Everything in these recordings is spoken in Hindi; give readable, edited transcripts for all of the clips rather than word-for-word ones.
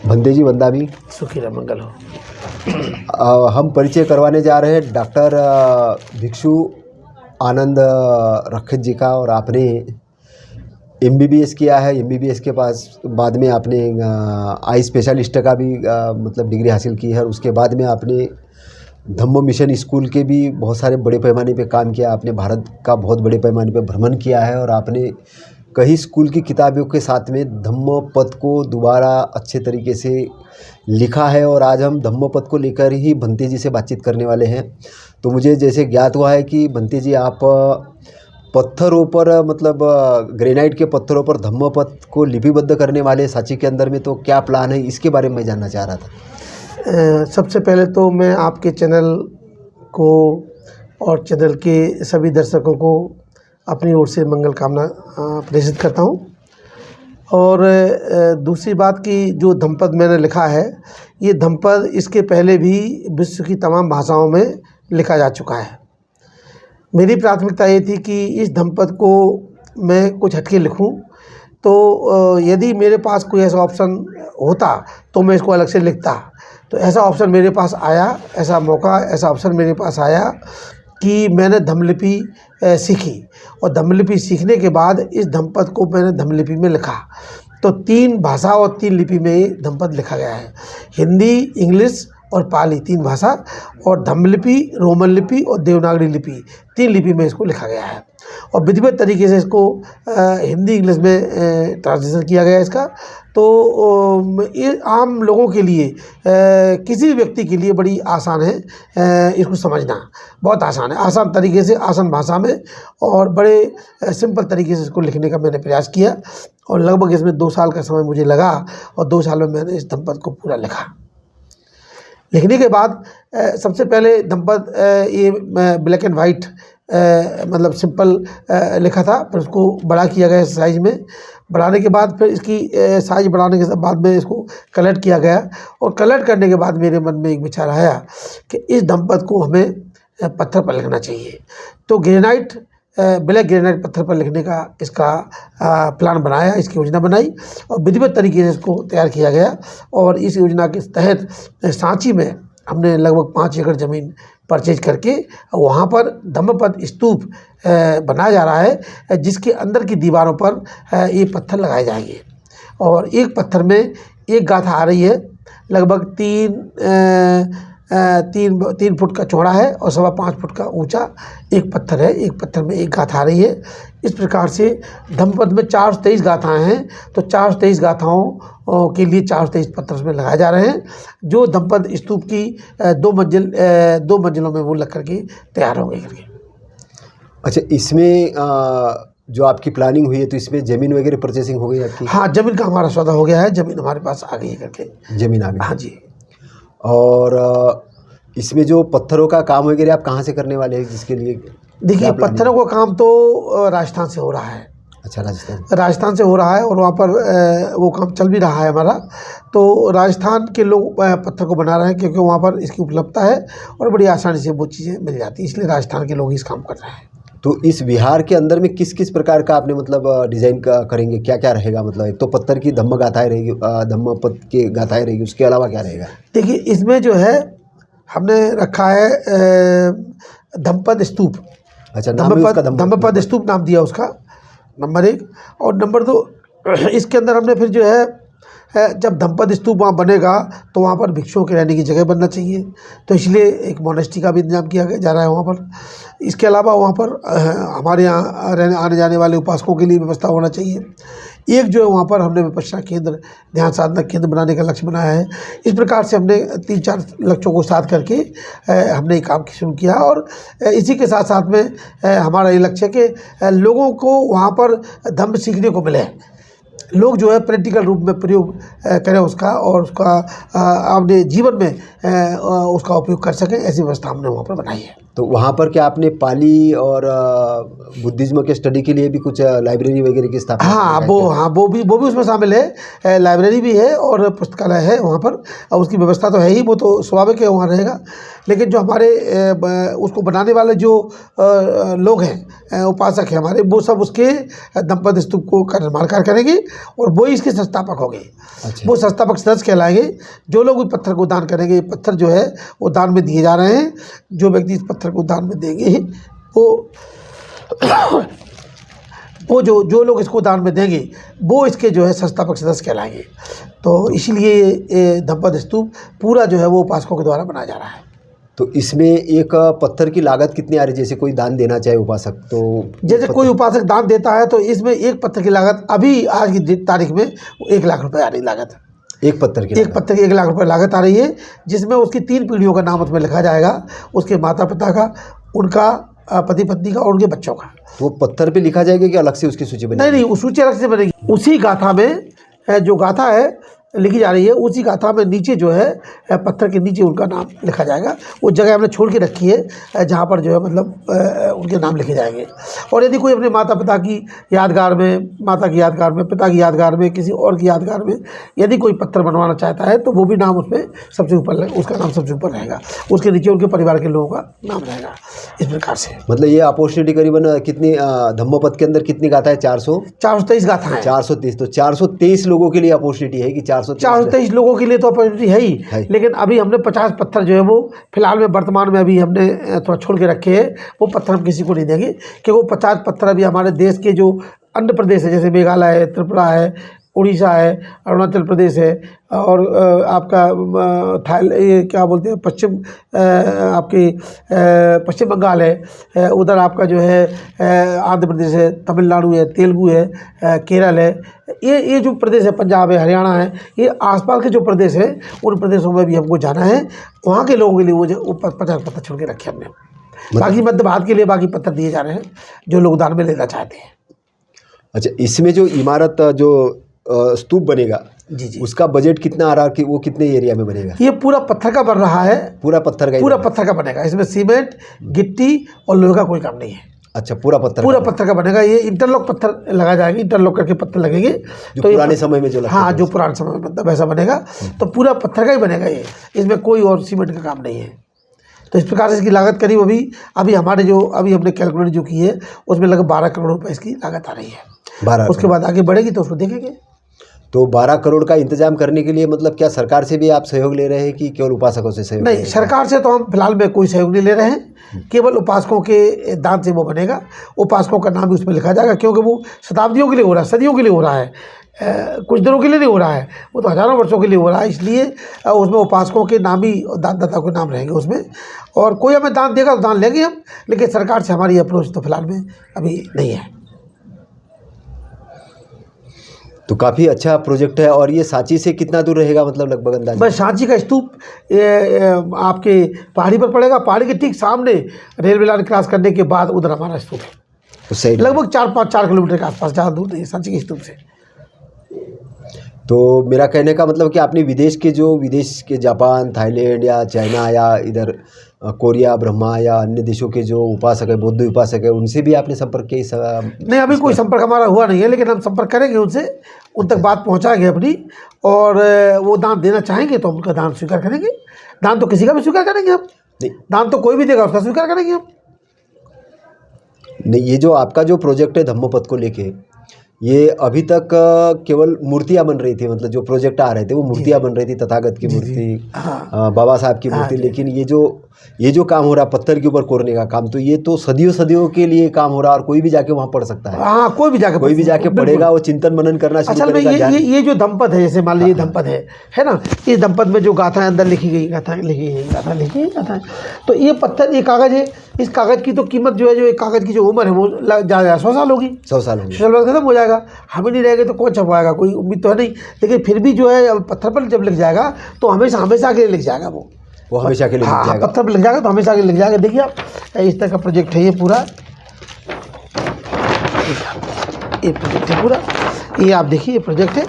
भंते जी वंदामी सुखी रह मंगल हो। हम परिचय करवाने जा रहे हैं डॉक्टर भिक्षु आनंद रखत जी का। और आपने एमबीबीएस किया है। एमबीबीएस के पास बाद में आपने आई स्पेशलिस्ट का भी मतलब डिग्री हासिल की है। और उसके बाद में आपने धम्म मिशन स्कूल के भी बहुत सारे बड़े पैमाने पे काम किया। आपने भारत का बहुत बड़े पैमाने पे भ्रमण किया है और आपने कई स्कूल की किताबों के साथ में धम्म पद को दोबारा अच्छे तरीके से लिखा है। और आज हम धम्म पद को लेकर ही भंते जी से बातचीत करने वाले हैं। तो मुझे जैसे ज्ञात हुआ है कि भंते जी आप पत्थरों पर मतलब ग्रेनाइट के पत्थरों पर धम्म पद को लिपिबद्ध करने वाले सांची के अंदर में, तो क्या प्लान है इसके बारे में मैं जानना चाह रहा था। सबसे पहले तो मैं आपके चैनल को और चैनल के सभी दर्शकों को अपनी ओर से मंगल कामना प्रेषित करता हूं। और दूसरी बात कि जो धम्मपद मैंने लिखा है, ये धम्मपद इसके पहले भी विश्व की तमाम भाषाओं में लिखा जा चुका है। मेरी प्राथमिकता ये थी कि इस धम्मपद को मैं कुछ हटके लिखूं। तो यदि मेरे पास कोई ऐसा ऑप्शन होता तो मैं इसको अलग से लिखता। तो ऐसा ऑप्शन मेरे पास आया, ऐसा मौका, ऐसा अवसर मेरे पास आया कि मैंने धम्मलिपि सीखी। और धम्मलिपि सीखने के बाद इस धम्मपद को मैंने धम्मलिपि में लिखा। तो 3 भाषा और 3 लिपि में ये धम्मपद लिखा गया है। हिंदी, इंग्लिश और पाली 3 भाषा, और धम्मलिपि, रोमन लिपि और देवनागरी लिपि 3 लिपि में इसको लिखा गया है। और विधिवत तरीके से इसको हिंदी इंग्लिश में ट्रांसलेशन किया गया है इसका। तो ये आम लोगों के लिए, किसी भी व्यक्ति के लिए बड़ी आसान है इसको समझना। बहुत आसान है, आसान तरीके से, आसान भाषा में और बड़े सिंपल तरीके से इसको लिखने का मैंने प्रयास किया। और लगभग इसमें 2 साल का समय मुझे लगा और 2 साल में मैंने इस धम्मपद को पूरा लिखा। लिखने के बाद सबसे पहले धम्मपद ये ब्लैक एंड वाइट मतलब सिंपल लिखा था। फिर उसको बड़ा किया गया साइज़ में। बढ़ाने के बाद फिर इसकी साइज़ बढ़ाने के बाद में इसको कलर किया गया। और कलर करने के बाद मेरे मन में एक विचार आया कि इस धम्मपद को हमें पत्थर पर लिखना चाहिए। तो ग्रेनाइट, ब्लैक ग्रेनाइट पत्थर पर लिखने का इसका प्लान बनाया, इसकी योजना बनाई और विधिवत तरीके से इसको तैयार किया गया। और इस योजना के तहत सांची में हमने लगभग 5 एकड़ ज़मीन परचेज करके वहाँ पर धम्मपद स्तूप बनाया जा रहा है, जिसके अंदर की दीवारों पर ये पत्थर लगाए जाएंगे। और एक पत्थर में एक गाथा आ रही है, लगभग 3 फुट का चौड़ा है और 5.25 फुट का ऊंचा एक पत्थर है। एक पत्थर में एक गाथा आ रही है। इस प्रकार से धम्मपद में 423 गाथाएँ हैं। तो 423 गाथाओं के लिए 423 पत्थर उसमें लगाए जा रहे हैं, जो धम्मपद स्तूप की 2 मंजिलों में वो लग करके तैयार होंगे करके। अच्छा, इसमें जो आपकी प्लानिंग हुई है तो इसमें ज़मीन वगैरह परचेसिंग हो गई आपकी? हाँ, ज़मीन का हमारा सौदा हो गया है। ज़मीन हमारे पास आ गई है करके। ज़मीन आ गई? हाँ जी। और इसमें जो पत्थरों का काम वगैरह आप कहाँ से करने वाले हैं, जिसके लिए? देखिए, पत्थरों का काम तो राजस्थान से हो रहा है। अच्छा, राजस्थान से हो रहा है और वहाँ पर वो काम चल भी रहा है हमारा। तो राजस्थान के लोग पत्थर को बना रहे हैं, क्योंकि वहाँ पर इसकी उपलब्धता है और बड़ी आसानी से वो चीज़ें मिल जाती हैं, इसलिए राजस्थान के लोग इस काम कर रहे हैं। तो इस विहार के अंदर में किस किस प्रकार का आपने मतलब डिज़ाइन करेंगे, क्या क्या रहेगा? मतलब एक तो पत्थर की धम्म गाथाएँ रहेगी, धम्मपद की गाथाएँ रहेगी, उसके अलावा क्या रहेगा? देखिए, इसमें जो है हमने रखा है धम्मपद स्तूप। अच्छा, धम्मपद स्तूप नाम दिया उसका, नंबर 1। और नंबर 2, इसके अंदर हमने फिर जो है जब धम्मपद स्तूप वहाँ बनेगा तो वहाँ पर भिक्षुओं के रहने की जगह बनना चाहिए। तो इसलिए एक मोनेस्ट्री का भी इंतजाम किया जा रहा है वहाँ पर। इसके अलावा वहाँ पर हमारे यहाँ आने जाने वाले उपासकों के लिए व्यवस्था होना चाहिए। एक जो है वहाँ पर हमने विपश्यना केंद्र, ध्यान साधना केंद्र बनाने का लक्ष्य बनाया है। इस प्रकार से हमने 3-4 लक्ष्यों को साथ करके हमने ये काम शुरू किया। और इसी के साथ साथ में हमारा ये लक्ष्य है कि लोगों को वहाँ पर धम्म सीखने को मिले, लोग जो है प्रैक्टिकल रूप में प्रयोग करें उसका, और उसका अपने जीवन में उसका उपयोग कर सकें। ऐसी व्यवस्था हमने वहाँ पर बनाई है। तो वहाँ पर क्या आपने पाली और बुद्धिज्म के स्टडी के लिए भी कुछ लाइब्रेरी वगैरह की स्थापना? हाँ वो भी उसमें शामिल है। लाइब्रेरी भी है और पुस्तकालय है वहाँ पर, और उसकी व्यवस्था तो है ही, वो तो स्वाभाविक है वहाँ रहेगा। लेकिन जो हमारे उसको बनाने वाले जो लोग हैं, उपासक हैं हमारे, वो सब उसके दंपत स्तूप को का निर्माण कार्य करेंगे और वो ही इसके संस्थापक होंगे। अच्छा। वो संस्थापक सदस्य कहलाएंगे। जो लोग इस पत्थर को दान करेंगे, ये पत्थर जो है वो दान में दिए जा रहे हैं। जो व्यक्ति इस पत्थर को दान में देंगे वो जो लोग इसको दान में देंगे वो इसके जो है संस्थापक सदस्य कहलाएंगे। तो इसीलिए ये दंपत स्तूप पूरा जो है वो उपासकों के द्वारा बनाया जा रहा है। तो इसमें एक पत्थर की लागत कितनी आ रही है? जैसे कोई दान देना चाहे उपासक, तो जैसे कोई उपासक दान देता है तो इसमें एक पत्थर की लागत अभी आज की तारीख में 1 लाख रुपए आ रही लागत। एक पत्थर की पत्थर की 1 लाख रुपए लागत आ रही है, जिसमें उसकी 3 पीढ़ियों का नाम उसमें लिखा जाएगा, उसके माता पिता का, उनका पति पत्नी का और उनके बच्चों का। वो पत्थर पे लिखा जाएगा कि अलग से उसकी सूची बनेगी? नहीं, उस सूची अलग से बनेगी। उसी गाथा में जो गाथा है लिखी जा रही है, उसी गाथा में नीचे जो है पत्थर के नीचे उनका नाम लिखा जाएगा। वो जगह हमने छोड़ के रखी है जहाँ पर जो है मतलब उनके नाम लिखे जाएंगे। और यदि कोई अपने माता पिता की यादगार में, माता की यादगार में, पिता की यादगार में, किसी और की यादगार में यदि कोई पत्थर बनवाना चाहता है तो वो भी नाम उसमें सबसे ऊपर, उसका नाम सबसे ऊपर रहेगा, उसके नीचे उनके परिवार के लोगों का नाम रहेगा। इस प्रकार से मतलब ये अपॉर्चुनिटी करीबन कितनी धम्मपद के अंदर कितनी गाथा है? 423 गाथा है। 423। तो 423 लोगों के लिए अपॉर्चुनिटी है कि 423 लोगों के लिए तो अपॉर्चुनिटी है ही। लेकिन अभी हमने 50 पत्थर जो है वो फिलहाल में वर्तमान में अभी हमने थोड़ा छोड़ के रखे हैं। वो पत्थर हम किसी को नहीं देंगे, क्योंकि वो 50 पत्थर अभी हमारे देश के जो अन्य प्रदेश है, जैसे मेघालय है, त्रिपुरा है, उड़ीसा है, अरुणाचल प्रदेश है, और आपका ये क्या बोलते हैं पश्चिम बंगाल है, उधर आपका जो है आंध्र प्रदेश है, तमिलनाडु है, तेलुगु है, केरल है, ये जो प्रदेश है, पंजाब है, हरियाणा है, ये आसपास के जो प्रदेश है उन प्रदेशों में भी हमको जाना है। वहाँ के लोगों के लिए वो जो 50 पत्थर छोड़ के रखे हमने। बाकी मध्य भारत के लिए बाकी पत्थर दिए जा रहे हैं जो लोग दान में लेना चाहते हैं। अच्छा, इसमें जो इमारत जो स्तूप बनेगा, जी, उसका बजट कितना आ रहा है कि वो कितने एरिया में बनेगा? ये पूरा पत्थर का बन रहा है। पूरा पत्थर का बनेगा। इसमें सीमेंट, गिट्टी और लोहे का कोई काम नहीं है। अच्छा, पूरा पत्थर का बनेगा। ये इंटरलॉक पत्थर लगा जाएंगे, इंटरलॉक करके पत्थर लगेंगे जो पुराने समय में जो लगता हाँ, जो पुराने समय में बनता वैसा बनेगा। तो पूरा पत्थर का ही बनेगा ये, इसमें कोई और सीमेंट का काम नहीं है। तो इस प्रकार से इसकी लागत करीब अभी हमारे जो अभी हमने कैलकुलेट जो की है उसमें लगभग 12 करोड़ रुपए इसकी लागत आ रही है। उसके बाद आगे बढ़ेगी तो उसको देखेंगे। तो 12 करोड़ का इंतजाम करने के लिए मतलब क्या सरकार से भी आप सहयोग ले रहे हैं कि केवल उपासकों से सहयोग? नहीं, सरकार से तो हम फिलहाल में कोई सहयोग नहीं ले रहे हैं, केवल उपासकों के दान से वो बनेगा। उपासकों का नाम भी उसमें लिखा जाएगा, क्योंकि वो शताब्दियों के लिए हो रहा है, सदियों के लिए हो रहा है, कुछ दिनों के लिए नहीं हो रहा है, वो तो हज़ारों वर्षों के लिए हो रहा है। इसलिए उसमें उपासकों के नाम ही, दानदाता के नाम रहेंगे उसमें। और कोई हमें दान देगा तो दान लेंगे हम, लेकिन सरकार से हमारी अप्रोच तो फिलहाल में अभी नहीं है। तो काफ़ी अच्छा प्रोजेक्ट है। और ये सांची से कितना दूर रहेगा, मतलब लगभग अंदाज़? बस सांची का स्तूप आपके पहाड़ी पर पड़ेगा। पहाड़ी के ठीक सामने रेलवे लाइन क्रॉस करने के बाद उधर हमारा स्तूप है। उस साइड लगभग 4 किलोमीटर के आसपास, ज़्यादा दूर नहीं सांची के स्तूप से। तो मेरा कहने का मतलब कि आपने विदेश के जापान, थाईलैंड या चाइना या इधर कोरिया, ब्रह्मा या अन्य देशों के जो उपासक है, बौद्ध उपासक है, उनसे भी आपने संपर्क किया? नहीं, अभी कोई संपर्क हमारा हुआ नहीं है, लेकिन हम संपर्क करेंगे उनसे, उन तक बात पहुंचाएंगे अपनी। और वो दान देना चाहेंगे तो उनका दान स्वीकार करेंगे। दान तो किसी का भी स्वीकार करेंगे हम। नहीं, दान तो कोई भी देगा उसका स्वीकार करेंगे हम। नहीं, ये जो आपका जो प्रोजेक्ट है धम्मपद को लेके, ये अभी तक केवल मूर्तियाँ बन रही थी, मतलब जो प्रोजेक्ट आ रहे थे वो मूर्तियाँ बन रही थी, तथागत की मूर्ति, बाबा साहब की मूर्ति। लेकिन ये जो काम हो रहा है पत्थर के ऊपर कोरने का काम, तो ये तो सदियों के लिए काम हो रहा है और कोई भी जाके वहाँ पढ़ सकता है। हाँ, कोई भी जाके पढ़ेगा, वो चिंतन मनन करना शुरू करेगा। असल में ये जो दंपत है, जैसे मान लीजिए दंपत है ना, इस दंपत में जो गाथा अंदर लिखी गई, गाथा तो ये पत्थर, ये कागज़ है। इस कागज़ की तो कीमत जो है, जो एक कागज़ की जो उम्र है वो ज़्यादा 100 साल होगी। 100 साल होगी। 100 साल बाद खत्म हो जाएगा। हमें नहीं रहेगा तो कौन छपवाएगा, कोई उम्मीद तो है नहीं। लेकिन फिर भी जो है अब पत्थर पर जब लिख जाएगा तो हमेशा के लिए लिख जाएगा। वो हमेशा के लिए लिख जाएगा। पत्थर पर लिख जाएगा तो हमेशा के लिए लिख जाएगा। देखिए आप, इस तरह का प्रोजेक्ट है ये पूरा। ये प्रोजेक्ट है पूरा, ये आप देखिए, ये प्रोजेक्ट है।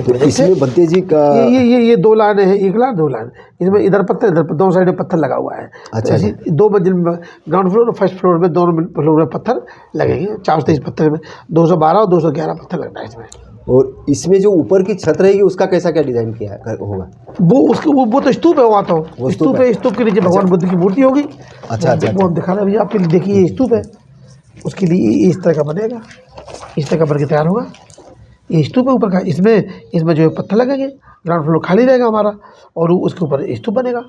की वजह से इसमें बंते जी का ये 2 लाइन है, 1 लाइन 2 लाइन, इसमें इधर पत्थर इधर पत्थर, दोनों साइड में पत्थर लगा हुआ है। अच्छा, ऐसी 2 मंजिल में ग्राउंड फ्लोर और फर्स्ट फ्लोर में दोनों फ्लोर में पत्थर लगेंगे। 423 पत्थर में 212 और 211 पत्थर लगना है इसमें। और इसमें जो ऊपर की छत रहेगी उसका कैसा क्या डिजाइन किया होगा? वो तो स्तूप है, वहाँ तो स्तूप है। स्तूप के नीचे भगवान बुद्ध की मूर्ति होगी। अच्छा अच्छा, वो हम दिखा रहे हैं अभी आपके लिए, देखिए ये स्तूप है, उसके लिए इस तरह का बनेगा, इस तरह का बन के तैयार होगा। ये स्तूप है ऊपर का, इसमें जो है पत्थर लगेंगे, ग्राउंड फ्लोर खाली रहेगा हमारा और उसके ऊपर स्तूप बनेगा।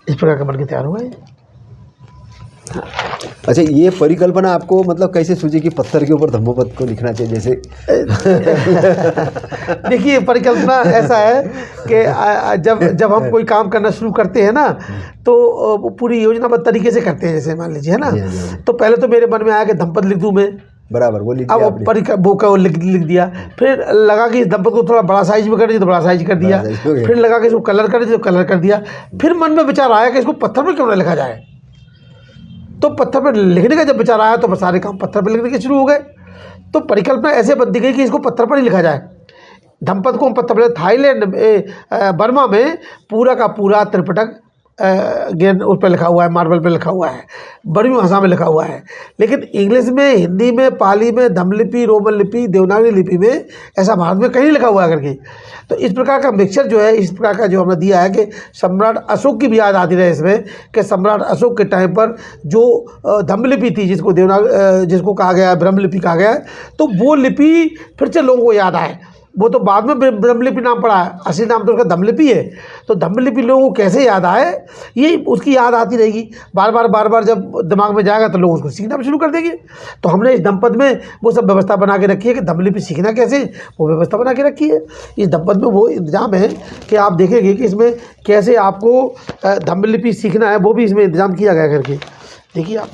इस प्रकार का बन के तैयार होगा ये। अच्छा, ये परिकल्पना आपको मतलब कैसे सूझी कि पत्थर के ऊपर धम्मपद को लिखना चाहिए जैसे? देखिए परिकल्पना ऐसा है कि जब हम कोई काम करना शुरू करते हैं ना, तो पूरी योजनाबद्ध तरीके से करते हैं। जैसे मान लीजिए है ना, तो पहले तो मेरे मन में आया कि धम्मपद लिख दूं मैं, बराबर, वो लिख दिया आपने। वो का लिख दिया। फिर लगा कि इस धम्मपद को थोड़ा बड़ा साइज में कर दिया तो बड़ा साइज कर दिया। फिर लगा कि इसको कलर कर दिया तो कलर कर दिया। फिर मन में विचार आया कि इसको पत्थर पर क्यों ना लिखा जाए। तो पत्थर पर लिखने का जब विचार आया तो सारे काम पत्थर पर लिखने के शुरू हो गए। तो परिकल्पना ऐसे बनती गई कि इसको पत्थर पर ही लिखा जाए। धम्मपद को हम पत्थर पर, थाईलैंड बर्मा में पूरा का पूरा त्रिपिटक गेंद उस पर लिखा हुआ है, मार्बल पे लिखा हुआ है, बड़ी भाषा में लिखा हुआ है। लेकिन इंग्लिश में, हिंदी में, पाली में, धम्मलिपि, रोमन लिपि, देवनागरी लिपि में ऐसा भारत में कहीं लिखा हुआ है करके। तो इस प्रकार का मिक्सचर जो है, इस प्रकार का जो हमने दिया है कि सम्राट अशोक की भी याद आती रहे इसमें, कि सम्राट अशोक के टाइम पर जो धम्मलिपि थी, जिसको कहा गया है ब्रह्मलिपि कहा गया है, तो वो लिपि फिर से लोगों को याद आए। वो तो बाद में ब्रह्मलिपि नाम पड़ा है, असली नाम तो उसका धम्मलिपि है। तो धम्मलिपि लोगों को कैसे याद आए, ये उसकी याद आती रहेगी। बार बार जब दिमाग में जाएगा तो लोग उसको सीखना भी शुरू कर देंगे। तो हमने इस धम्मपद में वो सब व्यवस्था बना के रखी है कि धम्मलिपि सीखना कैसे, वो व्यवस्था बना के रखी है। इस धम्मपद में वो इंतजाम है कि आप देखेंगे कि इसमें कैसे आपको धम्मलिपि सीखना है, वो भी इसमें इंतजाम किया गया करके। देखिए आप,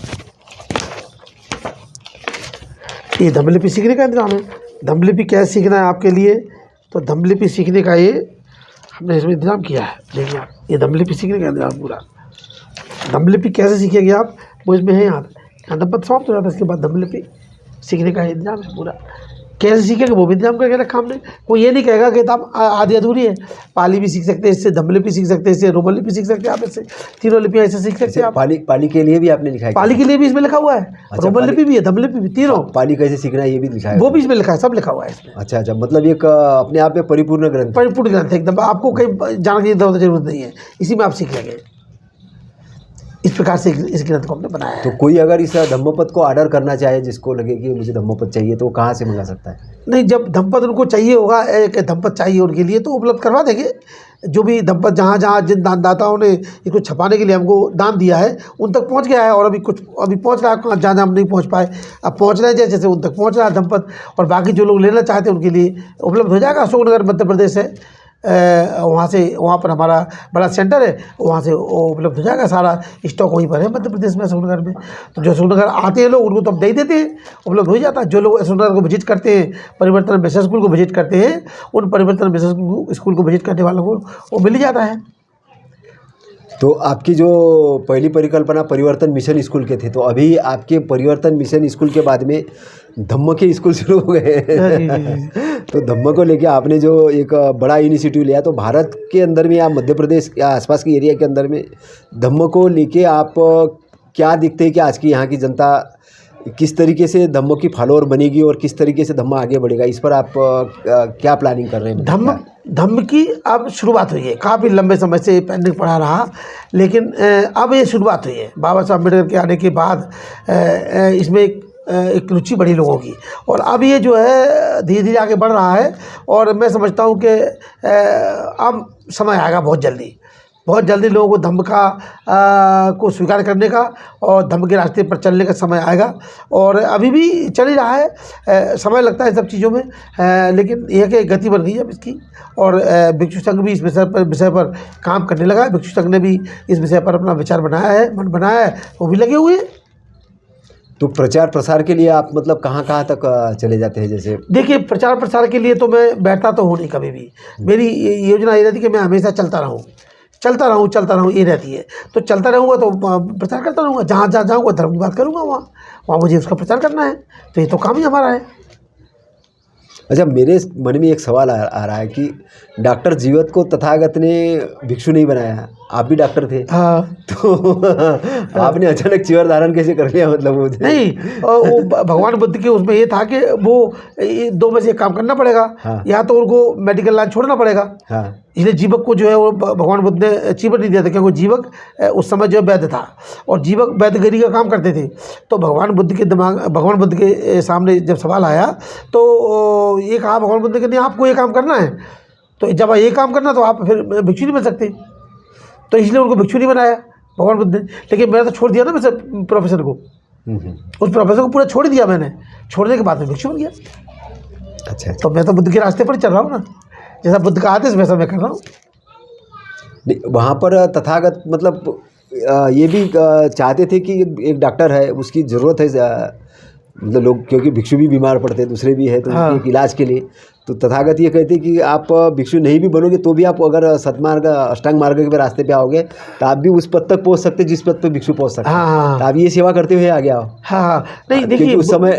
ये धम्मलिपि सीखने का इंतजाम है। धम्मलिपि कैसे सीखना है आपके लिए, तो धम्मलिपि सीखने का ये हमने इसमें इंतजाम किया है। देखिए आप, ये धम्मलिपि सीखने का इंतजाम पूरा। धम्मलिपि कैसे सीखेंगे आप, वो इसमें है। यहाँ धम्मपद समाप्त हो जाता है, इसके बाद धम्मलिपि सीखने का इंतजाम है पूरा। कैसे सीखेंगे वो भी इंतजाम करके रखा हमने। कोई ये नहीं कहेगा कि आप आधी अधूरी है। पाली भी सीख सकते हैं इससे, धम्मलिपि सीख सकते हैं इससे, रोमन लिपि सीख सकते हैं आप इससे, तीनों लिपियाँ ऐसे सीख सकते हैं आप। पाली के लिए भी आपने लिखा है? पाली के लिए भी इसमें लिखा हुआ है, रोमन लिपि भी है, धम्मलिपि भी, तीनों। पाली कैसे सीखना है ये भी लिखा है? वो भी इसमें लिखा है, सब लिखा हुआ है इसमें। अच्छा अच्छा, मतलब एक अपने आप में परिपूर्ण ग्रंथ, परिपूर्ण ग्रंथ है एकदम। आपको कहीं जाने की जरूरत नहीं है, इसी में आप सीख लेंगे। इस प्रकार से इस ग्रंथ को हमने बनाया है। तो कोई अगर इस धम्मपद को ऑर्डर करना चाहे, जिसको लगे कि मुझे धम्मपद चाहिए, तो वो कहाँ से मंगा सकता है? नहीं, जब धम्मपद उनको चाहिए होगा, एक धम्मपद चाहिए उनके लिए, तो उपलब्ध करवा देंगे। जो भी धम्मपद जहाँ जिन दानदाताओं ने इसको छपाने के लिए हमको दान दिया है, उन तक पहुँच गया है। और अभी पहुँच रहा है, जहाँ हम नहीं पहुँच पाए, अब पहुँच रहे हैं, जैसे उन तक पहुँच रहा है धम्मपद। और बाकी जो लोग लेना चाहते हैं उनके लिए उपलब्ध हो जाएगा। अशोकनगर मध्य प्रदेश है, वहाँ पर हमारा बड़ा सेंटर है, वहाँ से वो उपलब्ध हो जाएगा। सारा स्टॉक वहीं पर है मध्य प्रदेश में, अशोकनगर में। तो जो अशोकनगर आते हैं लोग, उनको तो अब दे देते हैं, उपलब्ध हो जाता है। जो लोग अशोकनगर को विजिट करते हैं, परिवर्तन मिशन स्कूल को विजिट करते हैं, उन परिवर्तन मिशन स्कूल को विजिट करने वालों को वो मिल जाता है। तो आपकी जो पहली परिकल्पना परिवर्तन मिशन स्कूल के थे, तो अभी आपके परिवर्तन मिशन स्कूल के बाद में धम्म के स्कूल शुरू हो गए। तो धम्म को लेके आपने जो एक बड़ा इनिशिएटिव लिया, तो भारत के अंदर में या मध्य प्रदेश या आसपास के एरिया के अंदर में धम्म को लेके आप क्या दिखते हैं कि आज की यहाँ की जनता किस तरीके से धम्म की फॉलोअर बनेगी और किस तरीके से धम्म आगे बढ़ेगा, इस पर आप क्या प्लानिंग कर रहे हैं? धम्म की अब शुरुआत हुई है। काफ़ी लंबे समय से पेंडिंग पड़ा रहा, लेकिन अब ये शुरुआत हुई है। बाबा साहब अम्बेडकर के आने के बाद इसमें एक रुचि बढ़ी लोगों की, और अब ये जो है धीरे धीरे आगे बढ़ रहा है। और मैं समझता हूँ कि अब समय आएगा बहुत जल्दी लोगों को धम्म को स्वीकार करने का और धम्म के रास्ते पर चलने का समय आएगा। और अभी भी चल ही रहा है, समय लगता है सब चीज़ों में, लेकिन यह कि गति बन गई है अब इसकी। और भिक्षु संघ भी इस विषय पर काम करने लगा है। भिक्षु संघ ने भी इस विषय पर अपना विचार बनाया है, मन बनाया है, वो भी लगे हुए हैं। तो प्रचार प्रसार के लिए आप मतलब कहाँ तक चले जाते हैं? जैसे देखिए, प्रचार प्रसार के लिए तो मैं बैठता तो हूँ नहीं कभी भी। मेरी योजना ये रहती है कि मैं हमेशा चलता रहूँ, ये रहती है। तो चलता रहूँगा तो प्रचार करता रहूँगा। जहाँ जाऊँगा धर्म की बात करूँगा, वहाँ मुझे उसका प्रचार करना है। तो ये तो काम ही हमारा है। अच्छा, मेरे मन में एक सवाल आ रहा है कि डॉक्टर जीवत को तथागत ने भिक्षु नहीं बनाया, आप भी डॉक्टर थे। हाँ। तो आपने अचानक चीवर धारण कैसे कर लिया, मतलब वो नहीं, वो भगवान बुद्ध के उसमें ये था कि वो दो में से एक काम करना पड़ेगा। हाँ। या तो उनको मेडिकल लाइन छोड़ना पड़ेगा। हाँ। इसलिए जीवक को जो है वो भगवान बुद्ध ने चीवर नहीं दिया था, क्योंकि जीवक उस समय जो है वैद्य था और जीवक वैद्यगिरी का काम करते थे। तो भगवान बुद्ध के सामने जब सवाल आया तो ये कहा भगवान बुद्ध के, नहीं आपको ये काम करना है, तो जब ये काम करना तो आप फिर भिक्षु नहीं बन सकते, तो इसलिए उनको भिक्षु नहीं बनाया भगवान बुद्ध ने। लेकिन मैंने तो छोड़ दिया ना वैसे प्रोफेसर को, उस प्रोफेसर को पूरा छोड़ दिया मैंने, छोड़ने के बाद में भिक्षु बन गया। अच्छा। तो मैं तो बुद्ध के रास्ते पर चल रहा हूँ ना, जैसा बुद्ध का आदेश वैसा मैं कर रहा हूँ। वहाँ पर तथागत मतलब ये भी चाहते थे कि एक डॉक्टर है, उसकी ज़रूरत है, मतलब लोग, क्योंकि भिक्षु भी बीमार पड़ते हैं, दूसरे भी है, तो हाँ। उनके इलाज के लिए। तो तथागत ये कहते कि आप भिक्षु नहीं भी बनोगे तो भी आप अगर सतमार्ग अष्टांग मार्ग के रास्ते पे आओगे तो आप भी उस पद तक पहुंच सकते जिस पद पे भिक्षु पहुंच सकते हैं। हाँ। तो आप ये सेवा करते हुए आगे आओ। हाँ हाँ। नहीं देखिए, क्योंकि उस समय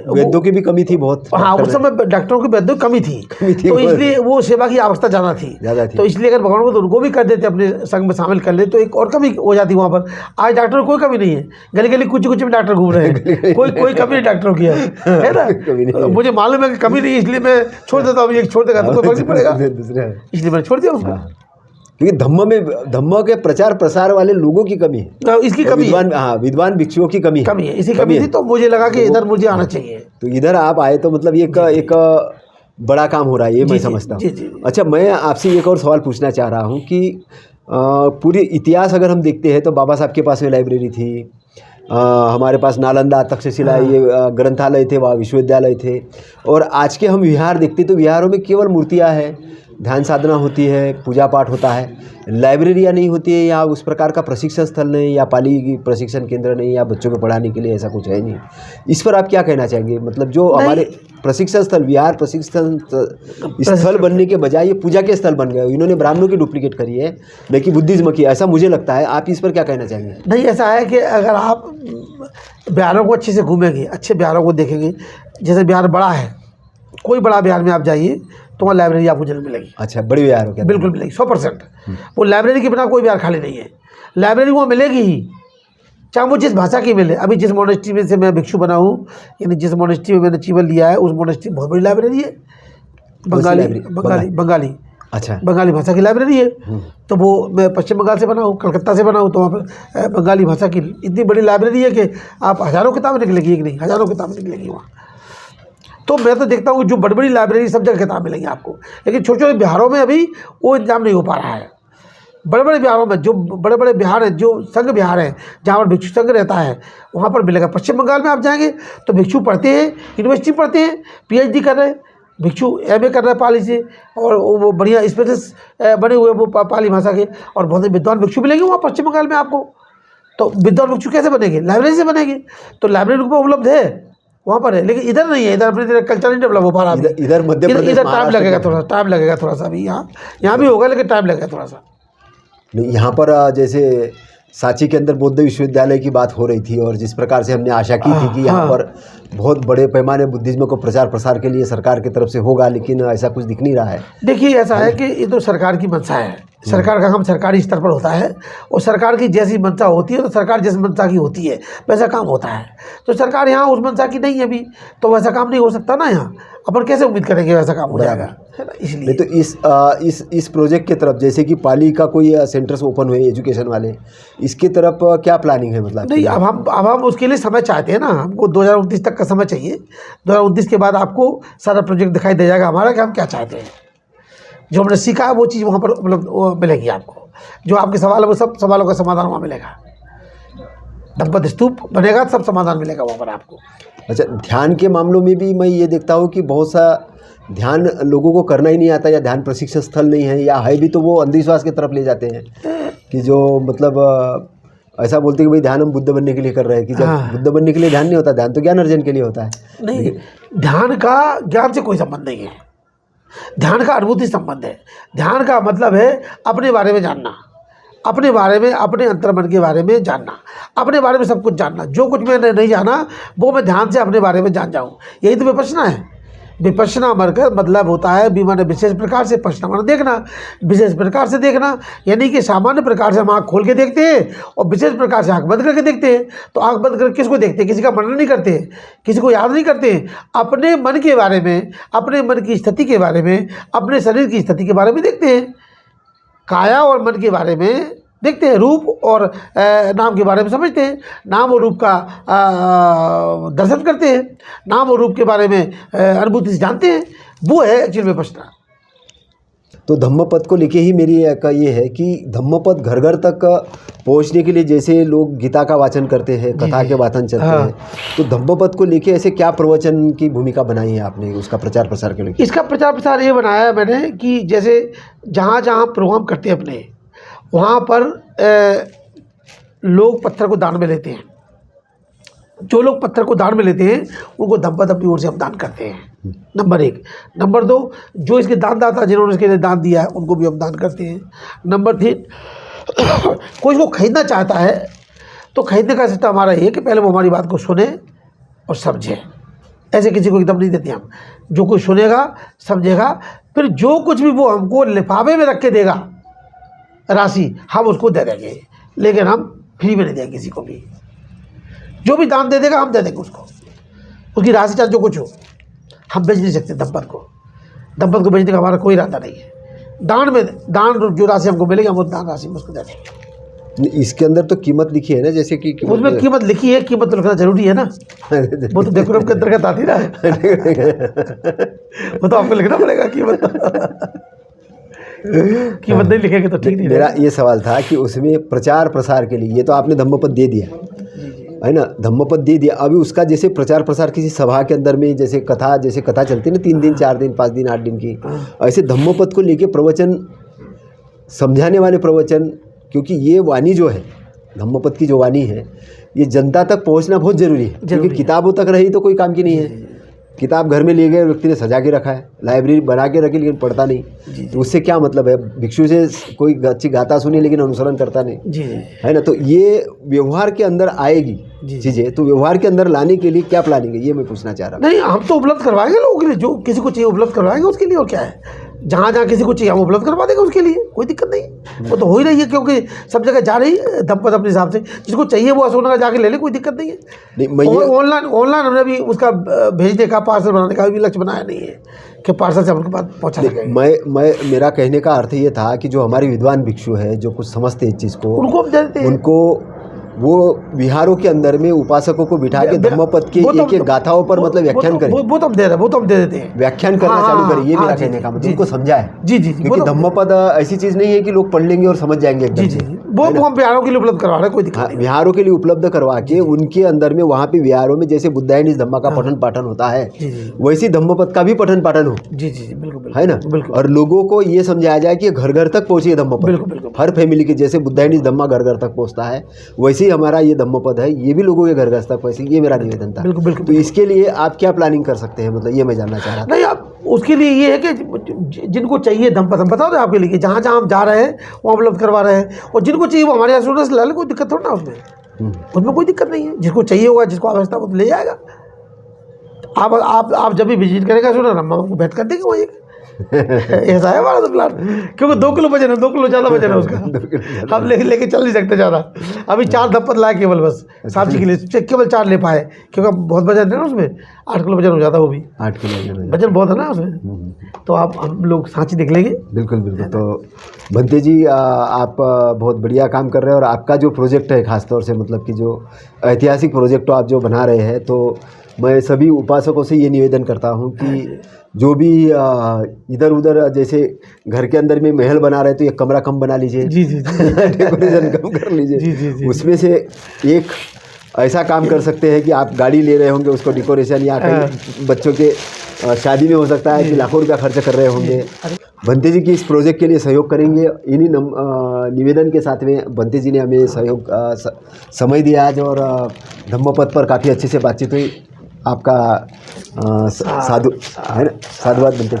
वैद्यों की भी कमी थी बहुत। हाँ, उस समय डॉक्टरों की वैद्यों की कमी थी, तो इसलिए वो सेवा की आवश्यकता ज़्यादा थी। तो इसलिए अगर भगवान को उनको भी कर देते, अपने संघ में शामिल कर ले, तो एक और कमी हो जाती वहाँ पर। आज डॉक्टरों कोई कमी नहीं है, गली गली कुछ कुछ में डॉक्टर घूम रहे हैं, कोई कमी नहीं डॉक्टरों की है ना। मुझे मालूम है कि कमी नहीं, इसलिए मैं छोड़ देता हूँ, छोड़ देगा तो कोई फर्क नहीं पड़ेगा, इसलिए मैंने छोड़ दिया उसको। क्योंकि धम्म के प्रचार प्रसार वाले लोगों की कमी है, इसकी कमी है, विद्वान भिक्षुओं की कमी है, इसी कमी थी। तो मुझे लगा कि इधर मुझे आना चाहिए, तो इधर आप आए, तो मतलब ये एक बड़ा काम हो रहा है, ये मैं समझता हूँ। अच्छा, मैं आपसे एक और सवाल पूछना चाह रहा हूँ कि पूरी इतिहास अगर हम देखते हैं तो बाबा साहब के पास में लाइब्रेरी थी, हमारे पास नालंदा तक्षशिला ये ग्रंथालय थे, वहाँ विश्वविद्यालय थे। और आज के हम विहार देखते तो विहारों में केवल मूर्तियाँ हैं, ध्यान साधना होती है, पूजा पाठ होता है, लाइब्रेरियाँ नहीं होती है, या उस प्रकार का प्रशिक्षण स्थल नहीं, या पाली की प्रशिक्षण केंद्र नहीं, या बच्चों को पढ़ाने के लिए ऐसा कुछ है नहीं। इस पर आप क्या कहना चाहेंगे? मतलब जो हमारे प्रशिक्षण स्थल, विहार प्रशिक्षण स्थल बनने के बजाय ये पूजा के स्थल बन गए, इन्होंने ब्राह्मणों की डुप्लीकेट करी है, न कि बुद्धिज्म की, ऐसा मुझे लगता है। आप इस पर क्या कहना चाहेंगे? नहीं, ऐसा है कि अगर आप बिहारों को अच्छे से घूमेंगे, अच्छे बिहारों को देखेंगे, जैसे बिहार बड़ा है, कोई बड़ा बिहार में आप जाइए तो वहाँ लाइब्रेरी आपको जरूर मिलेगी। अच्छा, बड़े बिहार हो क्या? बिल्कुल मिलेगी, 100%। वो लाइब्रेरी के बिना कोई बिहार खाली नहीं है, लाइब्रेरी वहाँ मिलेगी ही, चाहे वो जिस भाषा की मिले। अभी जिस मोनेस्ट्री में से मैं भिक्षु बना हूँ, यानी जिस मोनेस्ट्री में मैंने चीवल लिया है, उस मोनेस्ट्री बहुत बड़ी लाइब्रेरी है, बंगाली अच्छा, बंगाली भाषा की लाइब्रेरी है। तो वो मैं पश्चिम बंगाल से बना हूँ, कलकत्ता से बना हूँ, तो वहाँ पर बंगाली भाषा की इतनी बड़ी लाइब्रेरी है कि आप हज़ारों किताबें निकलेगी, एक नहीं हज़ारों किताबें निकलेगी वहाँ। तो मैं तो देखता हूँ जो बड़ी बड़ी लाइब्रेरी सब जगह किताब मिलेंगी आपको, लेकिन छोटे छोटे बिहारों में अभी वो इंतजाम नहीं हो पा रहा है। बड़े बड़े बिहारों में, जो बड़े बड़े बिहार हैं, जो संघ बिहार हैं, जहाँ पर भिक्षु संघ रहता है, वहाँ पर मिलेगा। पश्चिम बंगाल में आप जाएंगे तो भिक्षु पढ़ते हैं, यूनिवर्सिटी पढ़ते हैं, PhD कर रहे हैं, भिक्षु MA कर रहे हैं पाली से, और वो बढ़िया स्पेशलिस्ट बने हुए वो पाली भाषा के, और बहुत विद्वान भिक्षु मिलेंगे वहाँ पश्चिम बंगाल में आपको। तो विद्वान भिक्षु कैसे बनेंगे? लाइब्रेरी से बनेंगे। तो लाइब्रेरी को उपलब्ध है, वहाँ पर है, लेकिन इधर नहीं है। इधर अपने कल्चर नहीं डेवलप हो पा रहा है। इधर मध्य प्रदेश, इधर टाइम लगेगा, टाइम लगेगा थोड़ा सा। अभी यहाँ भी होगा, लेकिन टाइम लगेगा थोड़ा सा। नहीं, यहाँ पर जैसे सांची के अंदर बौद्ध विश्वविद्यालय की बात हो रही थी, और जिस प्रकार से हमने आशा की थी कि यहाँ पर बहुत बड़े पैमाने बुद्धिज्म को प्रचार प्रसार के लिए सरकार की तरफ से होगा, लेकिन ऐसा कुछ दिख नहीं रहा है। देखिए, ऐसा है कि ये तो सरकार की मंशा है, सरकार का काम सरकारी स्तर पर होता है, और सरकार की जैसी मंशा होती है तो सरकार जैसी मंशा की होती है वैसा काम होता है। तो सरकार यहाँ उस मंशा की नहीं है अभी, तो वैसा काम नहीं हो सकता ना। यहाँ अपन कैसे उम्मीद करेंगे वैसा काम हो जाएगा, है ना। इसलिए तो इस प्रोजेक्ट के तरफ, जैसे कि पाली का कोई सेंटर्स ओपन हुए एजुकेशन वाले, इसके तरफ क्या प्लानिंग है? मतलब नहीं, अब हम उसके लिए समय चाहते हैं ना, हमको 2029 तक का समय चाहिए। 2029 के बाद आपको सारा प्रोजेक्ट दिखाई दे जाएगा हमारा कि हम क्या चाहते हैं। जो हमने सीखा है वो चीज़ वहाँ पर उपलब्ध मिलेगी आपको। जो आपके सवाल है वो सब सवालों का समाधान वहाँ मिलेगा। दंपति स्तूप बनेगा, सब समाधान मिलेगा वहाँ पर आपको। अच्छा, ध्यान के मामलों में भी मैं ये देखता हूँ कि बहुत सा ध्यान लोगों को करना ही नहीं आता, या ध्यान प्रशिक्षण स्थल नहीं है, या है भी तो वो अंधविश्वास की तरफ ले जाते हैं कि जो मतलब ऐसा बोलते हैं कि भाई ध्यान हम बुद्ध बनने के लिए कर रहे हैं, कि जब बुद्ध बनने के लिए ध्यान नहीं होता, ध्यान तो ज्ञान अर्जन के लिए होता है। नहीं, ध्यान का ज्ञान से कोई संबंध नहीं है, ध्यान का अनुभूति संबंध है। ध्यान का मतलब है अपने बारे में जानना, अपने बारे में, अपने अंतर्मन के बारे में जानना, अपने बारे में सब कुछ जानना। जो कुछ मैंने नहीं जाना वो मैं ध्यान से अपने बारे में जान जाऊँ, यही तो विपश्यना है। विपश्यना मतलब होता है माने विशेष प्रकार से, पश्यना माने देखना, विशेष प्रकार से देखना, यानी कि सामान्य प्रकार से हम आँख खोल के देखते हैं और विशेष प्रकार से आँख बंद करके देखते हैं। तो आँख बंद करके किसको देखते हैं? किसी का मनन नहीं करते हैं, किसी को याद नहीं करते हैं, अपने मन के बारे में, अपने मन की स्थिति के बारे में, अपने शरीर की स्थिति के बारे में देखते हैं, काया और मन के बारे में देखते हैं, रूप और नाम के बारे में समझते हैं, नाम और रूप का दर्शन करते हैं, नाम और रूप के बारे में अनुभूति से जानते हैं। वो है एक्चुअल विपश्यना। तो धम्मपद को लेके ही मेरी का ये है कि धम्मपद घर घर तक पहुंचने के लिए, जैसे लोग गीता का वाचन करते हैं, कथा के वाचन चलते हैं, तो धम्मपद को लेके ऐसे क्या प्रवचन की भूमिका बनाई है आपने उसका प्रचार प्रसार के लिए? इसका प्रचार प्रसार ये बनाया है मैंने कि जैसे जहाँ जहाँ प्रोग्राम करते हैं अपने, वहाँ पर लोग पत्थर को दान में लेते हैं। जो लोग पत्थर को दान में लेते हैं उनको धम्मपद अपनी ओर से हम दान करते हैं, नंबर 1। नंबर 2, जो इसके दानदाता जिन्होंने इसके लिए दान दिया है उनको भी हम दान करते हैं। नंबर 3, कोई इसको खरीदना चाहता है तो खरीदने का सिस्टम हमारा ये है कि पहले वो हमारी बात को सुने और समझे। ऐसे किसी को एकदम नहीं देते हम। जो कोई सुनेगा, समझेगा, फिर जो कुछ भी वो हमको लिफाफे में रख के देगा राशि, हम उसको दे देंगे, लेकिन हम फ्री में नहीं देंगे किसी को भी। जो भी दान दे देगा हम दे देंगे उसको, उसकी राशि चाहे जो कुछ हो। हम बेच नहीं सकते धम्मपद को, धम्मपद को बेचने का हमारा कोई इरादा नहीं है। दान जो राशि हमको मिलेगी हम वो दान राशि में उसको दे देंगे। इसके अंदर तो कीमत लिखी है ना, जैसे कि उसमें कीमत लिखी है, कीमत तो लिखना जरूरी है ना। वो तो डेकोरम के अंतर्गत आती ना। वो तो आपको लिखना पड़ेगा कीमत। कीमत नहीं लिखेंगे तो ठीक नहीं। मेरा ये सवाल था कि उसमें प्रचार प्रसार के लिए, ये तो आपने धम्मपद दे दिया है ना, धम्मपद दे दिया, अभी उसका जैसे प्रचार प्रसार किसी सभा के अंदर में, जैसे कथा चलती है ना 3 दिन 4 दिन 5 दिन 8 दिन की, ऐसे धम्मपद को लेके प्रवचन, समझाने वाले प्रवचन, क्योंकि ये वाणी जो है धम्मपद की जो वाणी है ये जनता तक पहुंचना बहुत ज़रूरी है, क्योंकि किताबों तक रही तो कोई काम की नहीं है। किताब घर में ले गए, व्यक्ति ने सजा के रखा है, लाइब्रेरी बना के रखी, लेकिन पढ़ता नहीं, तो उससे क्या मतलब है? भिक्षु से कोई अच्छी गाथा सुनी लेकिन अनुसरण करता नहीं, है ना। तो ये व्यवहार के अंदर आएगी चीज़ें, तो व्यवहार के अंदर लाने के लिए क्या प्लानिंग है, ये मैं पूछना चाह रहा हूँ। नहीं, हम तो उपलब्ध करवाएंगे लोगों के लिए, जो किसी को चाहिए उपलब्ध करवाएंगे उसके लिए, और क्या है। जहाँ जहाँ किसी को चाहिए हम उपलब्ध करवा देंगे उसके लिए, कोई दिक्कत नहीं। वो तो हो ही रही है, क्योंकि सब जगह जा रही है धम्मपद अपने हिसाब से। जिसको चाहिए वो अशोकनगर जाके ले ले, कोई दिक्कत नहीं है। ऑनलाइन हमने भी उसका भेजने का, पार्सल बनाने का भी लक्ष्य बनाया नहीं है कि पार्सल से उनके पास पहुँचा सकेंगे। मेरा कहने का अर्थ ये था कि जो हमारे विद्वान भिक्षु है, जो कुछ समझते हैं इस चीज़ को, उनको हम देते हैं। उनको वो विहारों के अंदर में उपासकों को बिठा के धम्मपद के एक गाथाओं पर मतलब व्याख्यान करें। वो तो हम दे रहे हैं, वो तो हम दे देते हैं, व्याख्यान करना चालू करें, ये मेरा कहने का मतलब, उनको समझाए। जी, क्योंकि धम्मपद ऐसी चीज़ नहीं है कि लोग पढ़ लेंगे और समझ जाएंगे एकदम से। वो हम बिहारों के लिए उपलब्ध करवा रहे हैं, कोई दिक्कत नहीं। बिहारों के लिए उपलब्ध करवा के उनके अंदर में, वहाँ पे बिहारों में जैसे बुद्धायनीस धम्मा का पठन पाठन होता है, वैसे धम्मपद का भी पठन पाठन हो। जी, बिल्कुल, है ना। और लोगों को ये समझाया जाए कि घर घर तक पहुँचे धम्मपद, हर फैमिली के, जैसे बुद्धायनीस धम्मा घर घर तक पहुँचता है, वैसे ही हमारा ये धम्मपद है, ये भी लोगों के घर घर तक पहुँचे, ये मेरा निवेदन था। बिल्कुल। तो इसके लिए आप क्या प्लानिंग कर सकते हैं, मतलब ये मैं जानना चाह रहा था। नहीं, आप उसके लिए ये है कि जिनको चाहिए धम्मपद, हम बता दें आपके लिए, जहाँ जहाँ हम जा रहे हैं वो उपलब्ध करवा रहे हैं, और जिनको चाहिए वो हमारे यहाँ से ला ले, कोई दिक्कत थोड़ा ना उसमें कोई दिक्कत नहीं है। जिसको चाहिए होगा, जिसको आवश्यकता वो ले जाएगा। आप जब भी विजिट करेगा सुनो ना, हम आपको भेंट कर देंगे वो एक। ऐसा है हमारा तो प्लान, क्योंकि 2 किलो वजन है, 2 किलो ज़्यादा वजन है उसका। हम लेके चल नहीं सकते ज़्यादा। अभी 4 धम्मपद लाए केवल, बस साहब जी के लिए केवल 4 ले पाए, क्योंकि बहुत वजन है ना उसमें, 8 किलो वजन हो जाता है, वो भी 8 किलो वजन बहुत है ना उसमें। तो हम लोग सांची देख लेंगे। बिल्कुल। तो भंते जी, आप बहुत बढ़िया काम कर रहे हैं, और आपका जो प्रोजेक्ट है खासतौर से, मतलब कि जो ऐतिहासिक प्रोजेक्ट आप जो बना रहे हैं, तो मैं सभी उपासकों से ये निवेदन करता हूँ कि जो भी इधर उधर, जैसे घर के अंदर में महल बना रहे तो एक कमरा कम बना लीजिए, डेकोरेशन कम कर लीजिए। उसमें से एक ऐसा काम कर सकते हैं कि आप गाड़ी ले रहे होंगे, उसको डेकोरेशन, या कहीं बच्चों के शादी में हो सकता है कि लाखों रुपया खर्च कर रहे होंगे। भंते जी की इस प्रोजेक्ट के लिए सहयोग करेंगे, इन्हीं निवेदन के साथ में भंते जी ने हमें सहयोग समय दिया आज, और धम्मपद पर काफ़ी अच्छे से बातचीत हुई। आपका साधुवाद भंते जी।